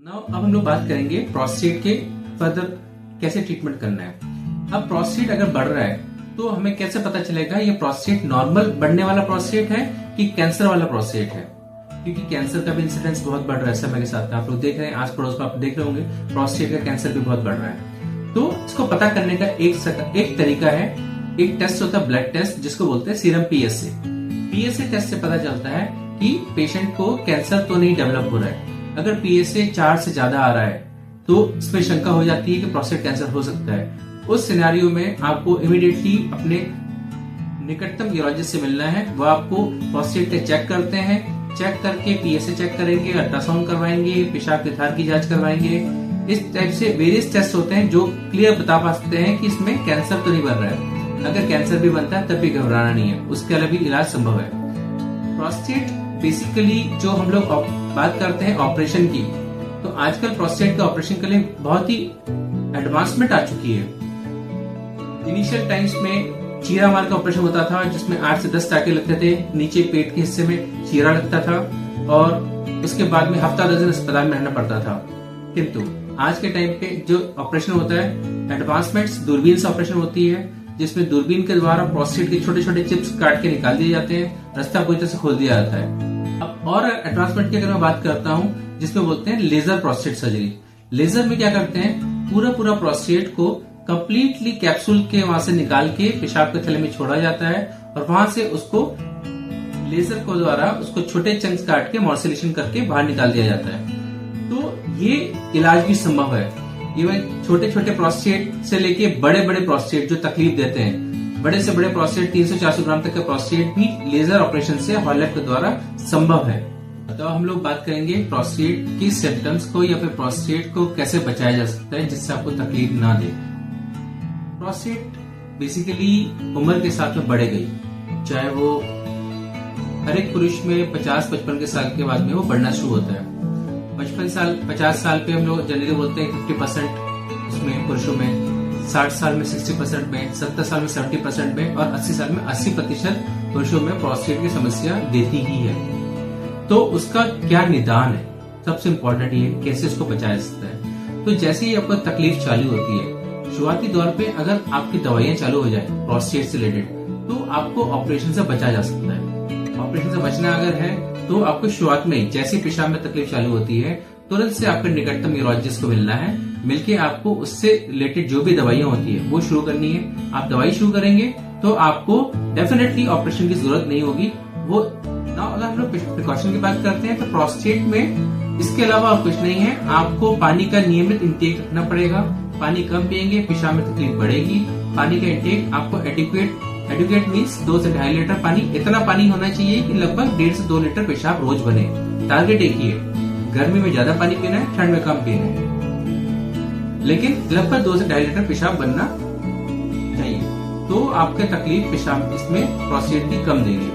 अब हम लोग बात करेंगे प्रोस्टेट के फर्दर कैसे ट्रीटमेंट करना है। अब प्रोस्टेट अगर बढ़ रहा है तो हमें कैसे पता चलेगा ये प्रोस्टेट नॉर्मल बढ़ने वाला प्रोस्टेट है कि कैंसर वाला प्रोस्टेट है, क्योंकि कैंसर का भी इंसिडेंस बहुत बढ़ रहा है समय के साथ। आप लोग देख रहे हैं, आस पड़ोस में आप देख रहे होंगे प्रोस्टेट का कैंसर भी बहुत बढ़ रहा है। तो इसको पता करने का एक तरीका है, एक टेस्ट होता है ब्लड टेस्ट जिसको बोलते हैं सीरम पीएसए। पीएसए टेस्ट से पता चलता है कि पेशेंट को कैंसर तो नहीं डेवलप हो रहा है। अगर पीएसए 4 से ज्यादा आ रहा है तो इसमें शंका हो जाती है कि प्रोस्टेट कैंसर हो सकता है। उस सिनेरियो में आपको इमीडिएटली अपने निकटतम यूरोलॉजिस्ट से मिलना है। वो आपको प्रोस्टेट का चेक करते हैं, चेक करके पीएसए चेक करेंगे, अल्ट्रासाउंड करवाएंगे, पेशाब के थार की जांच करवाएंगे। इस टाइप से वेरियस टेस्ट होते हैं जो क्लियर बता पाते हैं कि इसमें कैंसर तो नहीं बन रहा है। अगर कैंसर भी बनता है तब भी घबराना नहीं है, उसके अलावा भी इलाज संभव है। प्रोस्टेट बेसिकली जो हम लोग बात करते हैं ऑपरेशन की, तो आजकल प्रोस्टेट के ऑपरेशन के लिए बहुत ही एडवांसमेंट आ चुकी है। इनिशियल टाइम्स में चीरा मार का ऑपरेशन होता था जिसमें 8 से 10 टाके लगते थे, नीचे पेट के हिस्से में चीरा लगता था और उसके बाद में हफ्ता 10 दिन अस्पताल में रहना पड़ता था। किंतु आज के टाइम पे जो ऑपरेशन होता है एडवांसमेंट्स दूरबीन से ऑपरेशन होती है, जिसमें दूरबीन के द्वारा प्रोस्टेट के छोटे छोटे चिप्स काट के निकाल दिए जाते हैं, रास्ता पूरी तरह से खोल दिया जाता है। अब और एडवांसमेंट की अगर मैं बात करता हूँ जिसमें बोलते हैं लेजर प्रोस्टेट सर्जरी। लेजर में क्या करते हैं, पूरा प्रोस्टेट को कंप्लीटली कैप्सूल के वहां से निकाल के पेशाब के थैले में छोड़ा जाता है और वहां से उसको लेजर को द्वारा उसको छोटे चंक्स काट के मॉर्सिलेशन करके बाहर निकाल दिया जाता है। तो ये इलाज भी संभव है। इवन छोटे छोटे प्रोस्टेट से लेके बड़े बड़े प्रोस्टेट जो तकलीफ देते हैं, बड़े से बड़े प्रोस्टेट 300-400 ग्राम तक का प्रोस्टेट भी लेजर ऑपरेशन से हॉलेट के द्वारा संभव है। तो हम लोग बात करेंगे प्रोस्टेट की सिम्टम्स को या फिर प्रोस्टेट को कैसे बचाया जा सकता है जिससे आपको तकलीफ ना दे। प्रोस्टेट बेसिकली उम्र के साथ में बढ़ेगी, चाहे वो हर एक पुरुष में 50-55 के साल के बाद में वो बढ़ना शुरू होता है। 50 साल पे हम लोग जनरली बोलते हैं 50% उसमें पुरुषों में, 60 साल में 60% में, 70 साल में 70% में और 80 साल में 80% पुरुषों में प्रोस्टेट की समस्या देती ही है। तो उसका क्या निदान है, सबसे इम्पोर्टेंट ये कैसे इसको बचाया जा सकता है। तो जैसे ही आपको तकलीफ चालू होती है, शुरुआती दौर पे अगर आपकी दवाइयां चालू हो जाए प्रोस्टेट से रिलेटेड तो आपको ऑपरेशन से बचा जा सकता है। ऑपरेशन से बचना अगर है तो आपको शुरुआत में जैसे पेशाब में तकलीफ चालू होती है तुरंत से आपके निकटतम यूरोलॉजिस्ट को मिलना है, मिलके आपको उससे रिलेटेड जो भी दवाइयां होती है वो शुरू करनी है। आप दवाई शुरू करेंगे तो आपको डेफिनेटली ऑपरेशन की जरूरत नहीं होगी। वो ना अगर हम लोग प्रिकॉशन की बात करते हैं तो प्रोस्टेट में इसके अलावा और कुछ नहीं है। आपको पानी का नियमित इंटेक रखना पड़ेगा। पानी कम पिएंगे पेशाब में तकलीफ बढ़ेगी। पानी का इंटेक आपको एडिक्वेट मीन्स 2 से 2.5 लीटर पानी, इतना पानी होना चाहिए कि लगभग 1.5 से 2 लीटर पेशाब रोज बने। टारगेट एक ही है, गर्मी में ज्यादा पानी पीना है, ठंड में कम पीना है, लेकिन लगभग 2 से 2.5 लीटर पेशाब बनना चाहिए। तो आपके तकलीफ पेशाब इसमें प्रोस्टेट की कम देगी।